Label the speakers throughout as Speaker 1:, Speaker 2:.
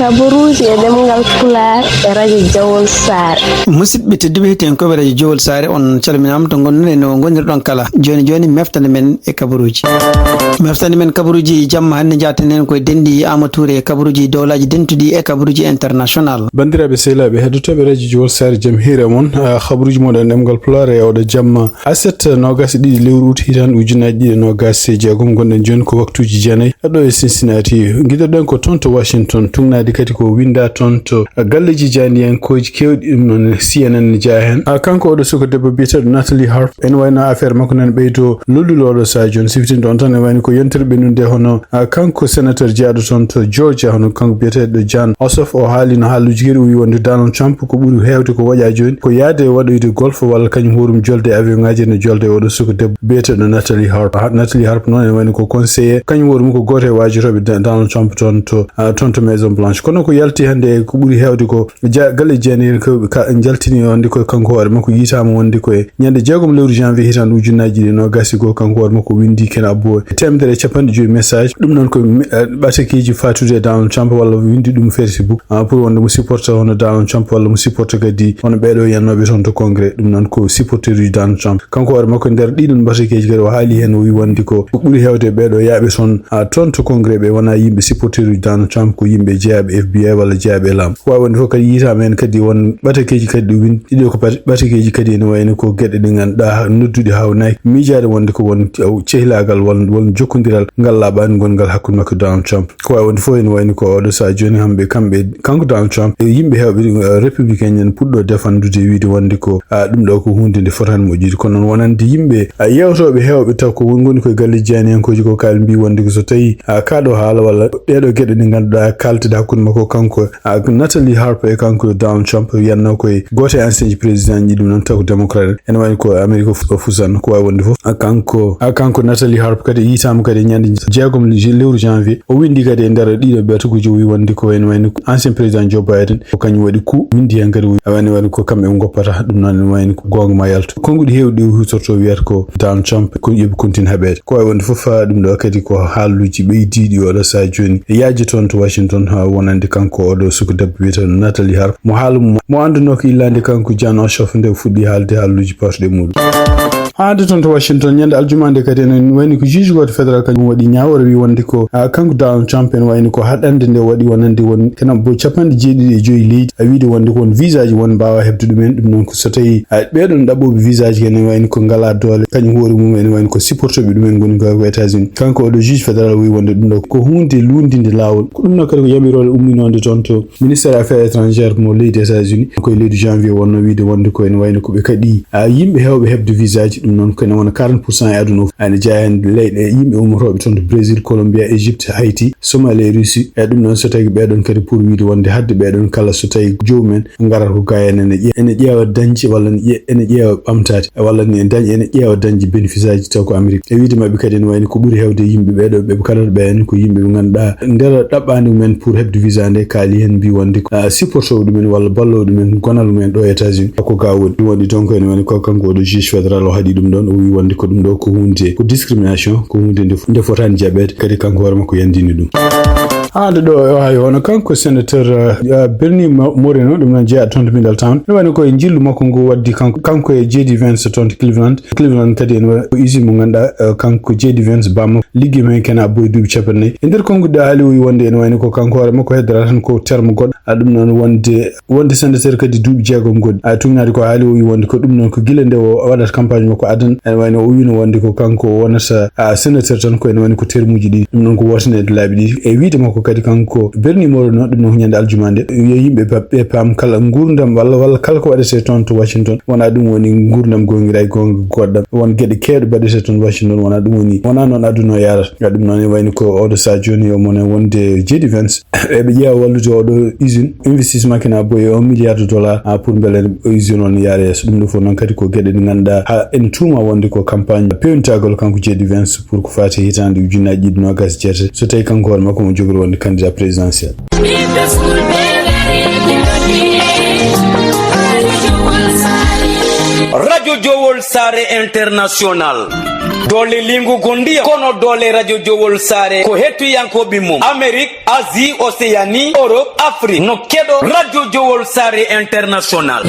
Speaker 1: kabaruji e demgal pular e radio Jawol Sare.
Speaker 2: Musidɓe tedduɓe heten ko radio Jawol Sare on calminama to gonɗen no gonirɗon kala joni meftande men e kabaruji. Meftande men kabaruji jamma hande jaatanen koye dendi Amatoure e kabaruji dowlaji dentuɗi e kabaruji international.
Speaker 3: Bandiraɓe sehlaɓe heddotoɓe radio Jawol Sare jaam hiire moon kabaruji moɗon demgal pular e oɗo jamma aset nogas ɗiɗi lewru ut hitan ujunaji ɗiɗi nogas e jeegom gonɗen joni ko waktuji jeenayyi ɗo e Cincinnati guiɗoɗen ko toon to Washington tugnadi kadi ko winda toon to galleji janiyankoji kewɗi ɗum noon CNN jaa hen kanko oɗo suka debbo biyeteɗo Natalie Harp en wayno affaire makko nan ɓeydo lolluloɗo sa joni sifitinde on tan en wayno ko yontere ɓennude hono kanko sénateur jaaɗo toon to Georgia hono kanko biyeteɗo Jan Ossoff o haali no haaluji kadi o wi wonde Donald Trump ko ɓuuri hewde ko waɗa joni ko yaade waɗoyde golf walla kañum horum jolde avion ngaji no jolde oɗo suka debbo biyeteɗo Natalie Harp noon en wayno ko conseiller kañum horum ko goto e wajiroɓe Donald Trump toon to Maison Blanche kono ko yalti hande ko ɓuuri hewde ko galle jeenayyi ko jaltini wonde koye kanko hoore makko yitama wonde koye ñande 6 lewru janvier hitande ujunaji ɗi no gasi go kanko hoore makko windi ken abbo temedere 50 message ɗum noon ko ɓatakiji fatude Donald Trump walla windi ɗum Facebook pour wonde mo supporta hono Donald Trump walla mo supporta kadi hono ɓeɗo yannoɓe toon to congrès ɗum noon ko supporteur uji Donald Trump kanko hoore makko nder ɗiɗon ɓatakeji kadi o haali hen o wi wonde ko ɓuuri hewde ɓeɗo yaaɓe toon to congrès ɓe wona yimɓe supporteur uji Donald Trump ko yimɓe jeeyaɓe FBI walla jeeyaɓe lam wawi wonde fof kadi yitama hen kadi won ɓatakeji kadi ɗo windi ɗiɗo ko ɓatakeji kadi ene wayno ko gueɗe ɗe ganduɗa nodduɗe hawnaki miijade wonde ko won cehlagal won jokkodiral ngal laaɓani gongal hakkude makko Donald Trump ko wawi wonde fof ene wayno ko oɗo sa joni kanko Donald Trump e yimɓe hewɓe républicain en puɗɗo defandude wiide wonde ko ɗum ɗo ko hunde nde fotani moƴƴude kono noon wonande yimɓe yewtoɓe hewɓe taw ko goni koye galle janiyankoji ko kaali mbi wonde ko so tawi kaɗo haala walla ɗeɗo gueɗe ɗe ganduɗa kaltede hakkude makko kanko Natalie Harp e kanko Donald Trump yanno koye goto e ancien président ji ɗum noon taw ko démocrate ene wayno ko Amérique o fusan ko wawi wonde foof kanko Natalie Harp kadi yitama kadi ñande 6 lewru janvier o windi kadi e nder ɗiɗo ɓeetokuji o wi wonde ko ene wayno ancien président Joe Biden ko kañum waɗi windi hen kadi ene wayno ko kamɓe goppata ɗum noon ene wayno ko gonga ma yalto konguɗi hewɗi hutorto wiyata ko Donald Trump ko yoɓe continue haɓede ko wawi wonde foof ɗum ɗo kadi ko haaluji ɓeydiɗi oɗo sa joni yaaji toon to Washington wonande kanko oɗo suka debbo wiyeteɗo Natalie Harp mo haalu mo anduno ko illande kanko Jan Ossoff nde fuɗɗi haalde haaluji pawtuɗe muɗum haade toon to Washington ñande aljumande kadi ene wayni ko juge goto fédéral kañum waɗi ñawore wi wonde ko kanko Donald Trump en wayni ko haɗande nde waɗi wonande won kena bo 75 leydi a wiide wonde ko won visa ji won mbawa hebde ɗumen ɗum noon ko so tawi ɓeɗon ɗaɓɓoɓe visa ji ene wayni ko ngala doole kañum hoore mum ene wayni ko supportoɓe ɗumen goni ko États-Unis kanko oɗo juge fédéral wi wonde ɗum ɗo ko hunde lundinde lawol ko ɗum ɗo kadi ko yamirole umminode toon to ministére affaires étrangères mo leydi États-Unis koye leydi janvier wonno wiide wonde ko ene wayni koɓe kadi yimɓe hewɓe hebde visa ji ɗum noon kene wona 40% e aduna ene jeeya hen leyɗe yimɓe ummotoɓe toon to Brésil Colombia Égypte Haïti Somalie Russie e ɗum noon so tawi ɓeɗon kadi pour wiide wonde hadde ɓeɗon kala so tawi jomumen garata ko ga ene ƴeewa dañde walla ene ƴeewa ɓamtade walla ene ƴeewa dañde bénéfice aji taw ko Amérique e wiide mabɓe kadi ene wayni ko ɓuuri hewde yimɓe ɓeɗo ɓe kalata ɓen ko yimɓe ɓe ganduɗa nder ɗaɓɓade mumen pour hebde visa nde kaali hen mbi wonde supportowo ɗumen walla ballowo ɗumen gonal mumen ɗo États-Unis ko ga woni donc ene wayni ko kanko oɗo juge fédéral o haaɗi ɗum ɗon o wi wonde ko ɗum ɗo ko hunde ko discrimination ko hunde nde fotani jaɓede kadi kanko hoore makko yandini ɗum haade ɗo hay hono kanko sénateur Bernie Moreno ɗum noon jeeya toon to Middletown ne wayno koye jillu makko ngu waddi kanko e JD Vance toon to Cleveland kadi ene usine mo ganduɗa kanko JD Vance bamma ligguey men kena boye duuɓi 40 e nder konguɗe haali o wi wonde ene wayno ko kanko hoore makko heddora tan ko terme goɗɗo ɗum noon wonde sénateur kadi duuɓi 6 goɗɗi tugnade ko haali o wi wonde ko ɗum noon ko guila nde o waɗata campagne makko adana ene wayno o wino wonde ko kanko wonata sénateur tan ko ene wayno ko termuji ɗiɗi ɗum noon ko wotanede laaɓi ɗiɗi e wiide makko kadi kanko Bernie Moreno ɗum noon ñande aljumande yo yimɓe ɓe paam kala gurdam walla kala ko waɗete toon to Washington wona ɗum woni gurdam gongiɗa gonga goɗɗam won gueɗe kewɗe baɗete toon Washington wona noon aduna o yarata ɗum noon wayni ko oɗo sa joni o mone wonde JD Vance eɓe ƴeewa wallude oɗo usine investissement kena boye $1 milliard pour beele usine on yaara yeeso ɗum ɗo fof noon kadi ko gueɗe ɗe ganduɗa ha en tuuma wonde ko campagne pewnitagol kanko JD Vance pour ko fati hitande ujunnaji ɗiɗi nogas jeetati so tawi kanko hoore makko mo jogori wonde candidat présidentiel
Speaker 4: Radio Jawol Sare International dole lingu gondia kono dole radio jowol sare ko hetu yanko bimum Amerique Asie Océanie Europe Afrique no kedo radio jowol sare international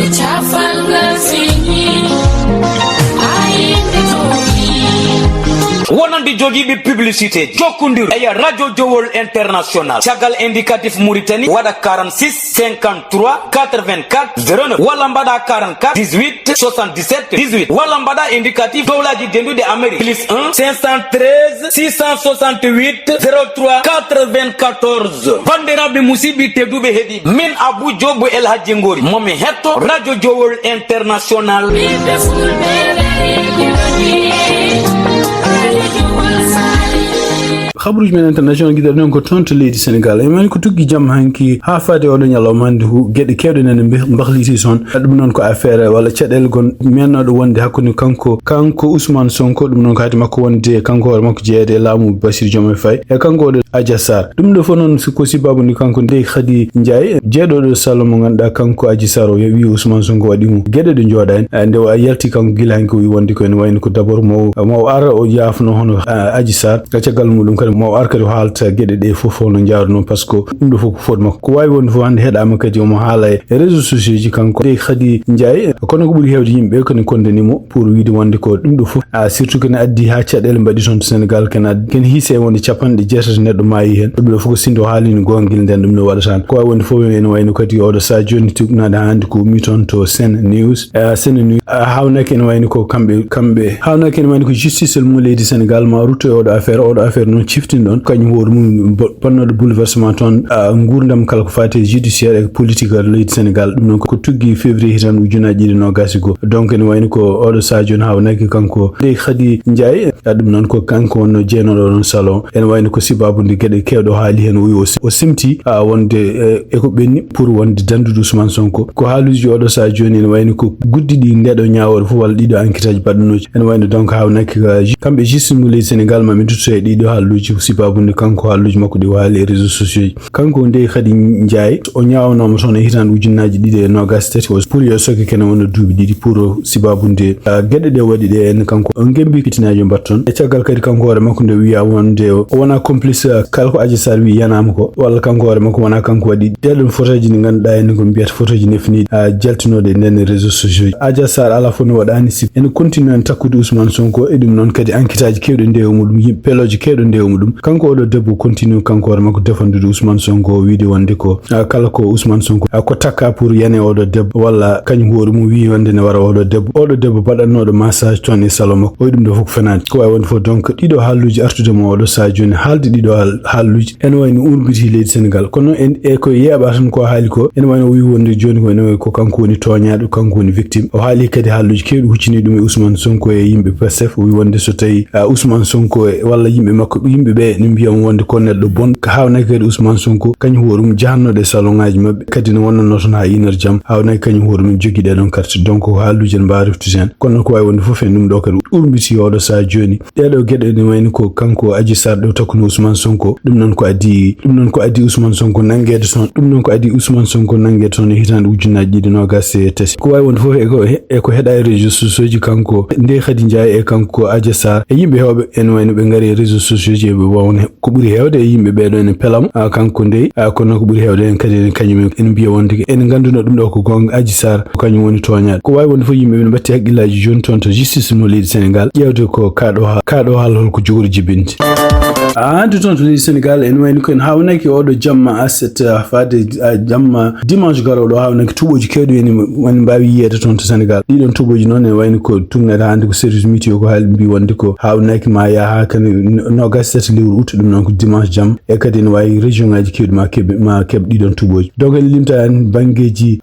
Speaker 4: wonandi jogiɓe publicité jokkodir eya radio jowol international caggal indicatif Mauritanie waɗa 46 53 84 09 walla mbaɗa 44 18 77 18 walla mbaɗa indicatif dowlaji dendude Amérique plus 1 513 668 03 94 bandiraɓe musidɓe tedduɓe heeɗi min Abou Diop El Hadji Ngori momi hetto radio jowol international
Speaker 3: khabruj men international gidar non ko tonto leydi Sénégal e man ko tuggi jam hanki ha faade o nyalawma hande hu gede kewde nan mbahliti son dum non ko affaire wala cadel gon mennodo wonde hakkunde kanko Ousmane Sonko dum non ko hadi makko wonde kanko wala makko jeede laamu Bassirou Diomaye Faye e kanko do Adja Sarr dum do fonon ko sibabu ni kanko de Khady Ndiaye jeedo do salomo ganda kanko Adji Sarr o wi Ousmane Sonko wadi mu gede do joda en nde o yalti kanko gila hanko wi wonde ko en wayno ko d'abord mo ara o yaafno hono Adji Sarr gacagal mudum kadi mo arkado haalta gede de fofo no jaarno parce que dum do foko fodma ko wawi wonde fo hande heedama kadi o mo haala e réseaux sociaux ji kanko de Khady Ndiaye kono ko buri hewde yimbe ko ne kondanimo pour wiide wonde ko dum do fof surtout que ne addi ha cadel mbadi ton Sénégal ken hisse wonde capande jeetati neddo maayi hen dum do foko sindo haalini gongil den dum no wada tan ko wawi wonde fo en wayno kadi o do sa joni tugnade hande ko miton to Sen News hawnake en wayno ko kambe hawnake en wayno ko justice mo leydi Sénégal ma ruto o do affaire non ciftin don kanyum wor mum bonnodo bouleversement ton ngurdam kala ko fati judiciaire et politique leydi Sénégal dum non ko tuggi février hitan ujunaji dino gasigo donc en wayno ko o do sa joni hawnake kanko de Khady Ndiaye dum non ko kanko wonno jeenodo don salon en wayno ko sibabu ndi gede kewdo haali hen o simti wonde e ko benni pour wonde dandude Ousmane Sonko ko haaluji o do sa joni en wayno ko guddidi ndedo nyaawol fu wal dido enquête ji badnoji en wayno donc hawnake kambe justice mo leydi Sénégal ma mi tutto e dido haaluji sibabu ndi kanko haaluji makko di waali réseaux sociaux kanko de Khady Ndiaye o nyaawno mo son hitan ujunaji dide no gastati o pour yo soke ken wonno duubi didi pour sibabu ndi gede de wadi de en kanko on gembi pitinajo batton e tiagal kadi kanko wore makko de wiya wonde wona complice kalko Adji Sarr wi yanama ko walla kanko wore makko wona kanko wadi delum photoji ni ganduda en ko biyata photoji nefni jaltinode nden réseaux sociaux Adji Sarr ala fo no wadani si en continue en takkude Ousmane Sonko e dum non kadi enquête aji kewde ndew mudum peloji kewde ndew mudum kanko o do debbo continue kanko wore makko defandude Ousmane Sonko wiide wonde ko kala ko Ousmane Sonko ko takka pour yane o do debbo walla kanyum hoore mu wi wonde ne wara o do debbo badannodo massage ton e salon makko o dum do fuk fenani ko way wonde fo donc dido haaluji artude mo o do sa joni haalde dido haaluji en wayno urbiti leydi Sénégal kono en e ko yeba tan ko haali ko en wayno wi wonde joni ko en ko kanko woni toñaado kanko woni victime o haali kadi haaluji kewɗi huccini dum e Ousmane Sonko e yimbe Pastef wi wonde so tawi Ousmane Sonko walla yimbe makko yimbe be ni mbiyam wonde ko neddo bon ka hawnaki kadi Ousmane Sonko kanyum horum jahannode salon ngaji mabbe kadi no wonno ton ha inar jam hawnaki kanyum horum jogide don carte donc haaluji en baariftu sen kono ko way wonde fof en dum do kadi urbiti o do sa joni dedo gede ni wayni ko kanko Adji Sarr do takkuno Ousmane Sonko dum non ko addi Ousmane Sonko nangede son dum non ko addi Ousmane Sonko nangede son hitande ujunaji didi no gasse tesi ko way wonde fof e ko heda réseaux sociaux ji kanko de Khady Ndiaye e kanko Adji Sarr e yimbe hewbe en wayno be ngari réseaux sociaux ji be wawne ko buri hewde e yimbe be do en pelam kanko de kono ko buri hewde en kadi kanyum en biya wonde en ganduno dum do ko gonga Adji Sarr kanyum woni toñaade ko way wonde fof yimbe be batti hakkillaji joni ton to justice mo leydi Sénégal yewde ko kaado hal hol ko jogori jibinti du ton to leydi Sénégal en wayno ko en hawnaki o do jamma aset faade jamma dimanche garo do hawnaki tuboji kewdo en mbawi yiyede ton to Sénégal didon tuboji non en wayno ko tugnade hande ko service météo ko halbi bi wonde ko hawnaki ma ya ha kan no gasset lewru ut dum non ko dimanche jam e kadi no wayi région ngaji kewdo ma keb didon tuboji donc en limta en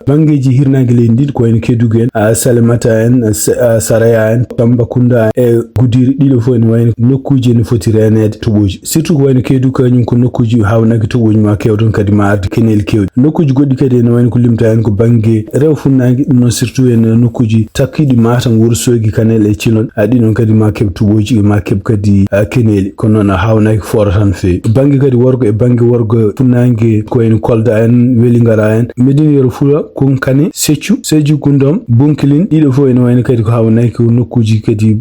Speaker 3: bangeji hirnangue leydi ko en kedugo en Salimata en Saraya en Tambacounda e Goudiri dido fo en wayno nokkuje no foti renede tuboji nokkuji surtout ko wayno keedu kañum ko nokkuji hawnaki toɓoji ma kewɗon kadi ma arde kenel kewɗi nokkuji goɗɗi kadi ene wayno ko limta en ko banggue rew funnangue ɗum noon surtout en nokkuji takkiɗi Matam Wourossogui Kanel e Thilon ɗiɗon kadi ma keɓ toɓoji ma keɓ kadi keneli kono noon hawnaki fora tan fewi banggue kadi worgo e banggue worgo funnangue ko wayno Kolda en Welingara en Médina Yoro Foulah Konkane Sédhiou Goudomp Bounkiling ɗiɗo fof ene wayno kadi ko hawnaki ko nokkuji kadi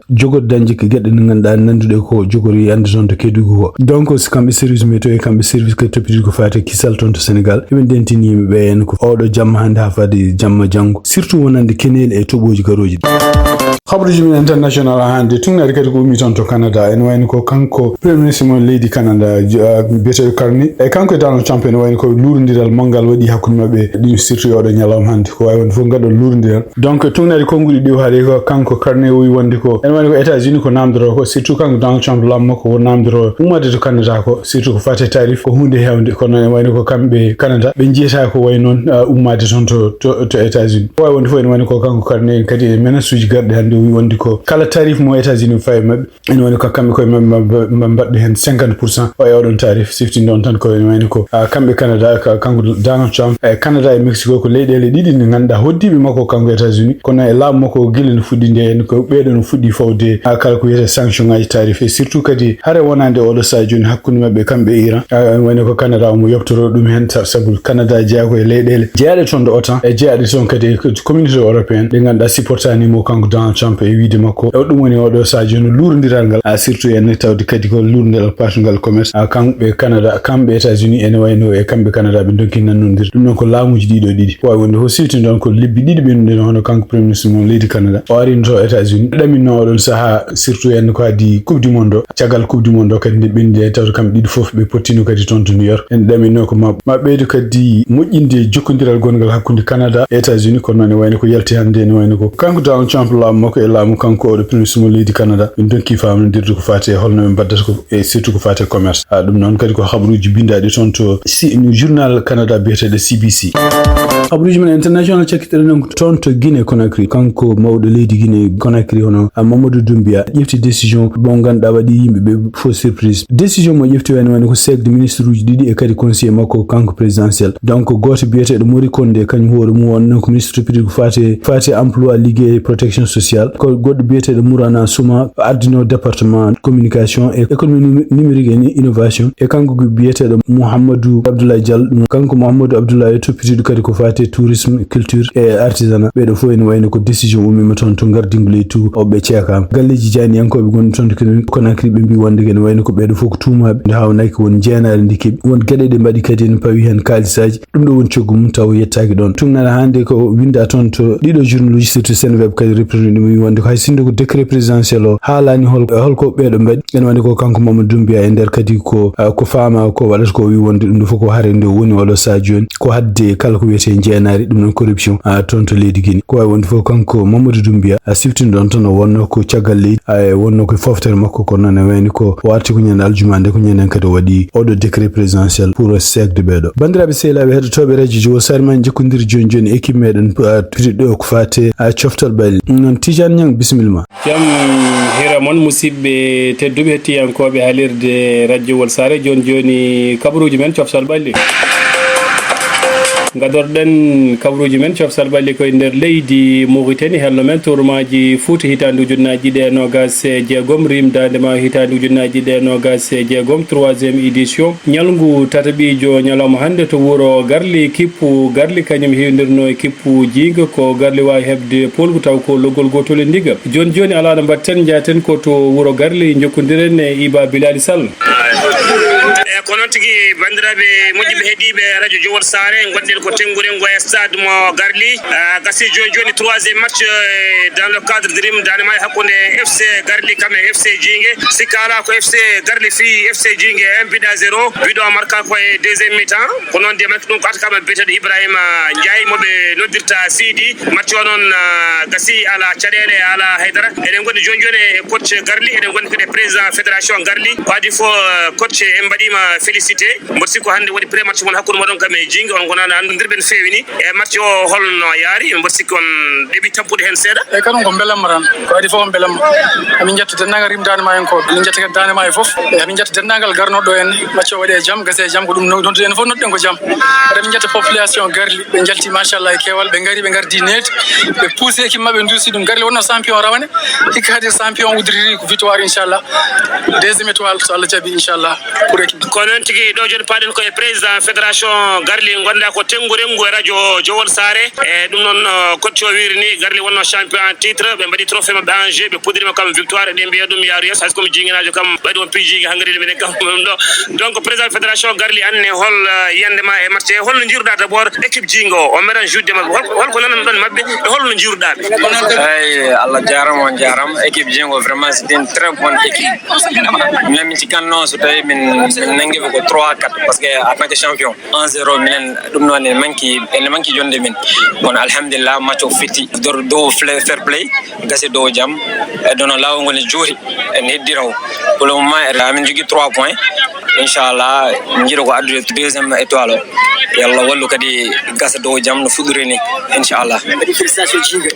Speaker 3: jogorde dañde ko gueɗe ɗe ganduɗa nanduɗe ko jogori yande toon to Kédougou ko donc so kamɓe service météo e kamɓe service kadi toppitiri ko fate kisal toon to Sénégal eɓe dentini yimɓeɓe en ko oɗo jamma hande ha fade jamma janggo surtout wonande keneli e toɓoji garoji habruji min international hande tungnade kadi ko ummi toon to Canada en wayno ko kanko premier ministre mo leydi Canada biyeteɗo Carney e kanko e Donald Trump en wayno ko lurodiral mongal waɗi hakkude mabɓe ɗin surtout oɗo ñalawma hande ko wawi wonde fof gaɗo lurodiral donc tungnade konguɗi ɗi haade ko kanko Carney wi wonde ko en wayno ko États-Unis ko namdoro ko surtout kanko Donald Trump lammo ko namdoro ummade to Canada ko surtout ko fate tarif ko hunde hewde kono en wayno ko kamɓe Canada ɓe jiyata ko way noon ummade toon to États-Unis ko wawi wonde fof en wayno ko kanko Carney kadi e menace uji garɗe hande wi wonde ko kala tarif mo États-Unis fawi mabɓe ene wayno ko kamɓe koye mabɓe mbaɗɗo hen 50% o e oɗon tarif siftin ɗon tan ko ene wayno ko kamɓe Canada kanko Donald Trump e Canada e Mexico ko leyɗele ɗiɗi ɗe ganduɗa hoddiɓe makko kanko États-Unis kono e laamu makko guila no fuɗɗi nde en ko ɓeɗo no fuɗɗi fawde kala ko wiyete sanction ngaji tarif e surtout kadi haare wonande oɗo sa joni hakkude mabɓe kamɓe e Iran en wayno ko Canada omo yobtoro ɗum hen saabu Canada jeeyako e leyɗele jeeyaɗe toon ɗo OTAN e jeeyaɗe toon kadi e communauté européenne ɗe ganduɗa supportanimo kanko Donald Trump e wiide makko e ɗum woni oɗo sa joni lurodiral ngal surtout en tawde kadi ko lurodiral partugal commerce kamɓe Canada kamɓe États-Unis ene wayno e kamɓe Canada ɓe donki nannodir ɗum noon ko laamuji ɗiɗo ɗiɗi wawi wonde ho siftinde ɗon ko lebbi ɗiɗi ɓennude hono kanko premier ministre mo leydi Canada o arino to États-Unis ɗaminno oɗon saaha surtout en ko adi coupe du monde o caggal coupe du monde o kadi nde ɓenndi e tawde kamɓe ɗiɗi foof ɓe pottino kadi toon to New York en ɗaminno ko ma ɓeydo kadi moƴƴinde jokkodiral gongal hakkude Canada e États-Unis kono noon e wayno ko yalti hande ene wayno ko kanko Donald Trump laamu makko e laamu kanko oɗo premier ministre mo leydi Canada ɓe donki famnodirde ko fate holno ɓe mbaddata ko e surtout ko fate commerce ɗum noon kadi ko habruji bindaɗi toon to journal Canada biyeteɗo CBC habruji men international cakkitere non toon to Guinée Conakry kanko mawɗo leydi Guinée Conakry hono Mamadou Doumbia ƴefti décision mo ganduɗa waɗi yimɓeɓe faux surprise décision mo ƴefti wayno ko chef de ministre uji ɗiɗi e kadi conseiller makko kanko présidentiel donc goto biyeteɗo Mori Kondé kañum hoore mum wonno ko ministre toppitiri ko fate emploi liggey protection sociale ko goɗɗo biyeteɗo Mourana Souma ardino département communication et économie numérique et innovation e kanko biyeteɗo Mouhamadou Abdoulaye Diallo kanko Mouhamadou Abdoulaye toppitiɗo kadi ko fate tourisme culture et artisanat ɓeɗo fof ene wayno ko décision ummima toon to gardingu leydi oɓe ceekama galleji janiyankoɓe gonɗo toon to Conakry ɓe mbi wonde ene wayno ko ɓeɗo fof ko tumaɓe nde hawnaki won jeenare ndi keeɓi won gueɗe ɗe mbaɗi kadi ne pawi hen kalisaji ɗum ɗo woni coggu mum taw yettaki ɗon tugnana hande ko winda toon to ɗiɗo journal uji surtout Senweb kadi reprendre ɗum wi wonde ko hay sinde ko décret présidentiel o haalani holko ɓeɗo mbaɗi ene wayno ko kanko Mamadou Doumbia e nder kadi ko faama ko waɗata ko wi wonde ɗum ɗo fof ko haare nde woni oɗo sa joni ko hadde kala ko wiyete jeenari ɗum noon corruption toon to leydi Guinée ko wawi wonde fof kanko Mamadou Doumbia siftini ɗon tan o wonno ko caggal leydi wonno ko foftere makko ko noon e wayni ko warti ko ñande aljuma nde ko ñanden kadi o waɗi oɗo décret présidentiel pour segde ɓeɗo bandiraɓe sehilaɓe heɗotoɓe radio Jowol Sare ma jokkodiri joni équipe meɗen piɗiɗo ko fate coftal ɓalli noon Tidiane Niang bisimilla
Speaker 5: jam hira moon musidɓe tedduɓe hettiyankoɓe haalirde radio Jowol Sare joni kabaruji men coftal ɓalli gadorɗen kabaruji men coftal ɓalli koye nder leydi Mauritanie hello men tourmaji Fouta hitande ujunnaji ɗe nogas jeegom rimdadema hitande ujunnaji ɗe nogas jeegom 3e édition ñalngu tataɓijo ñalawma hande to wuuro Garli kippu Garli kañum hewdirno e kippu jiiga ko Garli wawi hebde polgu taw ko loggol gotol e ndiga joni ala no mbatten jaten ko to wuuro Garli jokkodiren e Iba Bilali Sall
Speaker 6: ko noon tigi bandiraɓe moƴƴiɓe heeɗiɓe radio Jowol Sare gonɗen ko tenguren go e stade mo Garli gasi joni 3e match dans le cadre de rimdadema hakkude FC Garli kam e FC Jingue sikka ala ko FC Garli fi FC Jingue 1-0 biɗo marka koye deuxiéme mi-temps ko noon de match ɗum ko atakama biyeteɗo Ibrahima Ndiaye moɓe noddirta Sidi match o noon gasi ala caɗele ala haydara eɗen gondi joni e coach Garli eɗen gondi kadi président fédération Garli ko adi fo coach en mbaɗima félicité mboɗo sikko hannde waɗi pré match mon hakkude moɗon kam e jingue on gonano andodirɓen feewi ni e match o holno yaari mboɗo sikki on ɗeɓi tampude hen seeɗa
Speaker 7: eyyi kadi ko belamma tan ko adi fof on belamma emin jetta dendagal rimdade ma en ko emin jetta kadi dande ma e foof emin jetta dendagal garnoɗo en match o waɗe e jaam gase e jaam ko ɗum noddude en fof nodduɗen ko jaam eɗen jetta population garli ɓe jalti machallah e kewal ɓe gardi net ɓe poussé équipe mabɓe duusi ɗum garli wonno champion rawane hikka kadi champion udriri ko victoire inchallah deuxième étoile so Allah jaaɓi inchallah pour équipe
Speaker 6: ko noon tigui ɗo joni paɗen koye président fédération garli gonɗa ko tengu rengu e radio Jowol Sare e ɗum noon coach o wiri ni garli wonno champion en titre ɓe mbaɗi trophée mabɓe en jeu ɓe puɗɗirima kam victoire ɗe mbiya ɗum yaaru yes hayso komi jiguinajo kam ɓaɗi on piijigi hankkadi ɗumen kam ɗum ɗo donc président fédération garli anne hol yiyande ma e match holno jiruɗa d' abord équipe jingo o meɗan judde mabɓe holko nanano ɗon mabɓe e holno jiruɗaɓe
Speaker 8: eyyi Allah jarama on jarama équipe jingo vraiment c'est une très bonne équipe minen min cikkanno so tawi min nanguiɓe ko 3-4 par ce que en tant que champion 1-0 minen ɗum noon ene manki jonde min bon alhamdulillah match o fitti dow fair play gasi dow jaam e ɗon lawol ngol ne juuri en heddiraw pour le moment amin jogui 3 points inchallah jiiɗo ko addude deuxiéme étoile o yallah wallu kadi gasa dow jaam no fuɗɗori ni inchallah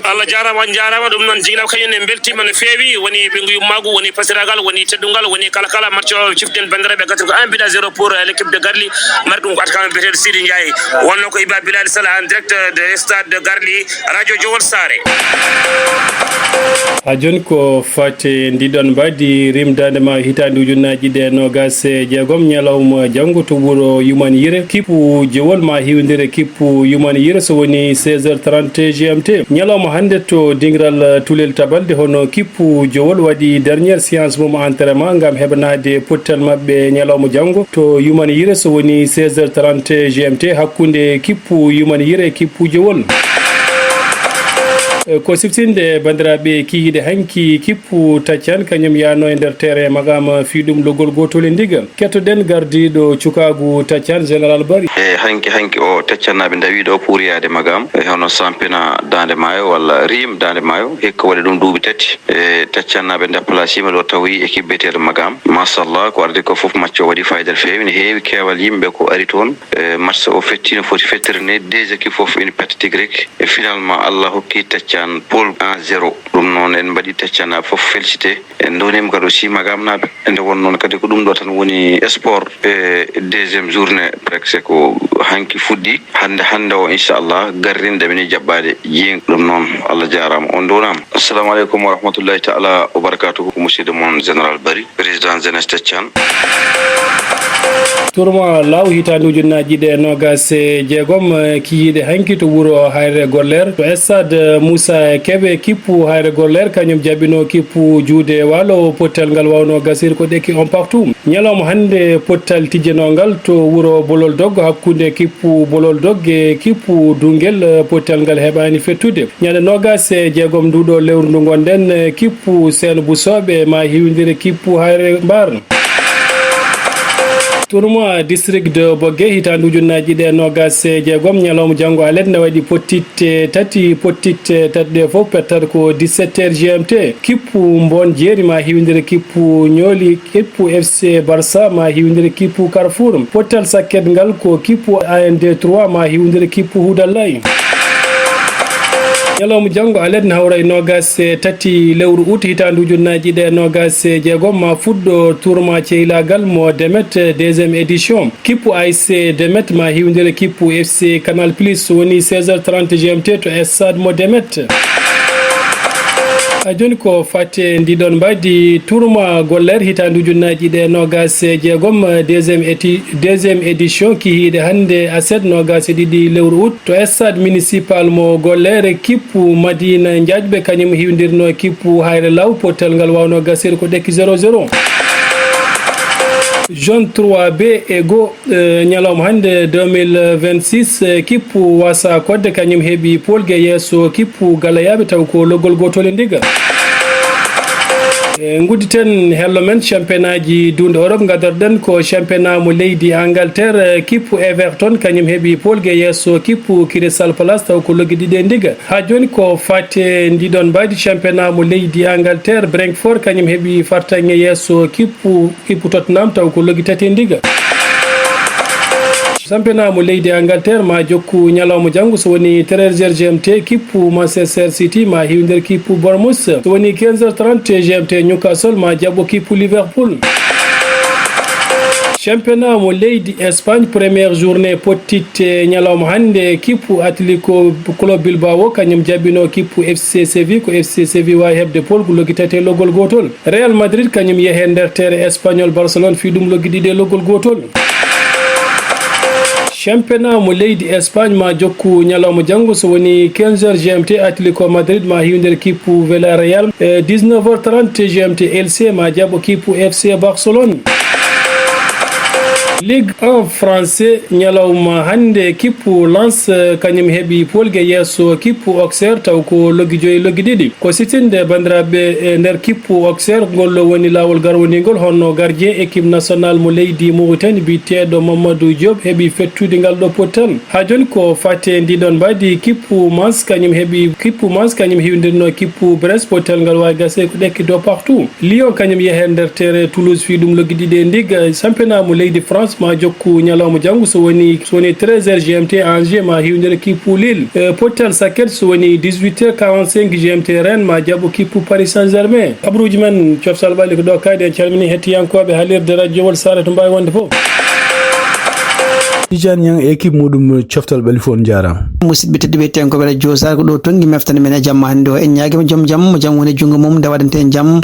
Speaker 6: Allah jarama on jarama ɗum noon jiguilaw kañum ne beltima no feewi woni ɓe yummagu woni pasiragal woni teddugal woni kala match o ciften bandiraɓe gati ko 1-0 pour l'équipe de Garli mari ɗum ko atakama biyeteɗo Sidi Ndiaye wonno ko Iba Bilal Sala en direct de stade de Garli radio Jowol Sare
Speaker 5: ha joni ko fate ndiɗon mbadi rimdade ma hitande ujunnaji ɗe nogas e jeegom ñalawma janggo to wuuro Yuman Yire kippu Jowol ma hiwdire kippu Yuman Yire so woni 16h30 GMT ñalawma hande to dingral Tulel Tabalde hono kippu Jowol waɗi dernière séance mum entraînement gam heɓanade pottal mabɓe ñalawma janggo to Yuman Yire so woni 16h30 GMT hakkude kippu Yuman Yire e kippu Jowol ko siftinde bandiraɓe kihiɗe hanki kippu taccan kañum yano e nder terrain magama fiɗum logol gotol e ndiga kettoɗen gardiɗo cukagu taccan général Bari
Speaker 9: hanki o taccannaɓe dawiɗo pour yade magam hono sampina dande maayo walla rim dande maayo hikka waɗi ɗum duuɓi tati e taccannaɓe déplacima ɗo tawi équipe beteɗo magam machallah ko arde ko foof match o waɗi fayidal feewi ne heewi kewal yimɓe ko ari toon match o fetti no foti fettere ne deux équipe foof ina petta tigui rek e finalement Allah hokki taccan Paul 1-0 ɗum noon en mbaɗi taccanaɓe foof félicité en donima kadi aussi magamnaɓe ende won noon kadi ko ɗum ɗo tan woni sport e deuxiéme journée presque ko hanki fuɗɗi hande o inchallah garrinɗe mini jaɓɓade jeygu ɗum noon Allah jarama on donama assalamu aleykum wa rahmatullahi taala wa barakatuhu ko musidɗo moon général Bari président jeunesse Taccan
Speaker 5: tourma law hitande ujunnaji ɗe nogas e jeegom kiyiɗe hanki to wuuro Hayre Goller to stade Moussa Kebe kippu Hayre Goller kañum jaɓino kippu juude walo pottal ngal wawno gasir ko ɗekki on partout ñalawma hande pottal tijjanogal to wuuro Bolol Doggo hakkude kippu Bolol Dogge e kippu Dungel pottal ngal heɓani fettude ñande nogas e jeegom nduɗo lewru ndu gonɗen kippu Seno Busoɓe ma hiwdire kippu Hayre Mbar tournoi district de Bogue hitande ujunnaji ɗe nogas e jeegom ñalawma janggo alet ne waɗi pottitte tati ɗe fof pettata ko 17h GMT kippu Mbon Jeeri ma hiwdire kippu ñooli kippu FC Barça ma hiwdire kippu Carrefour pottal sakket ngal ko kippu AND 3 ma hiwdire kippu Hudallay ñalawma janggo alet ne hawra e nogas e tati lewru août hitande ujunnaji ɗe nogas e jeegom ma fuɗɗo tourma ceylagal mo Demet deuxiéme édition kippu ASC Demet ma hiwdire kippu FC Canal Plus woni 16h30 GMT to stade mo Demet joni ko fatte ndiɗon mbadi tourma Goller hitande ujunnaji ɗe nogas e jeegom deuxiéme édition kihiɗe hande aset nogas e ɗiɗi lewru août to stade municipal mo Goller kippu Madina Diadjɓe kañum hiwdirno kippu Hayre Law pottal ngal wawno gasir ko ɗekki 0-0 Jeune 3B ego ñalawma hande 2026 kippu Wasa Kodde kañum heeɓi polgue yesso kippu Galayaɓe taw ko loggol gotol e ndiga gudditen hello men championnat ji dunde Europe gadorɗen ko championnat mo leydi Angleterre kippu Everton kañum heeɓi polgue yesso kippu Crystal Palace taw ko loggi ɗiɗi e ndiga ha joni ko fate ndiɗon mbadi championnat mo leydi Angleterre Brentford kañum heeɓi fartange yesso kippu Tottenham taw ko loggi tati e ndiga championnat mo leydi Angleterre ma jokku nyalawmo jangu so woni 13h GMT kippu Manchester City ma hiwnder kippu Bournemouth so woni 15h30 GMT Newcastle ma jabbo kippu Liverpool. Championnat mo leydi Espagne première journée potite nyalawma hande kippu Atletico Club Bilbao kanyum jabbino kippu FC Sevilla ko FC Sevilla wa hebde pol ko logitate logol gotol. Real Madrid kanyum yehe nder terre Espagnol Barcelone fi dum logidide logol gotol. Championnat mo leydi Espagne ma jokku nyalawma jango so woni 15h GMT Atletico Madrid ma hiwnder kippu Villarreal 19h30 GMT LC ma jabbo kippu FC Barcelone. Ligue 1 français nyalawma hande kippu Lens kanyum hebi polge yeso kippu Auxerre taw ko loggi joyi loggi didi ko sitinde bandirabe nder kippu Auxerre gollo woni lawol garwoningol honno gardien équipe nationale mo leydi Mauritanie bitedo Mamadou Diop hebi fettude ngal do potan ha joni ko fate ndidon badi kippu Mans kanyum hiwdirno kippu Brest potal ngal wa gase ko dekki do partout. Lyon kanyum yehe nder terre Toulouse fi dum loggi didi ndiga championnat mo leydi France ma jokku nyalawma jangu so woni 13h GMT Angers ma hiwnder kippu Lille potal Saket so woni 18h45 GMT Rennes ma jabbo kippu Paris Saint-Germain. Abruji men ciofsal balli ko do kayde en calmini hettiyankobe halirde radio wol sare to mbay wonde fof.
Speaker 3: Tijan yang équipe mudum cioftal bali fon jara
Speaker 2: musidɓe tedduɓe tenkoɓe radio sar ko ɗo tongi meftane men e jamma hande o en ñaguima joom jaam mo jaam woni jungo mum nde waɗante en jaam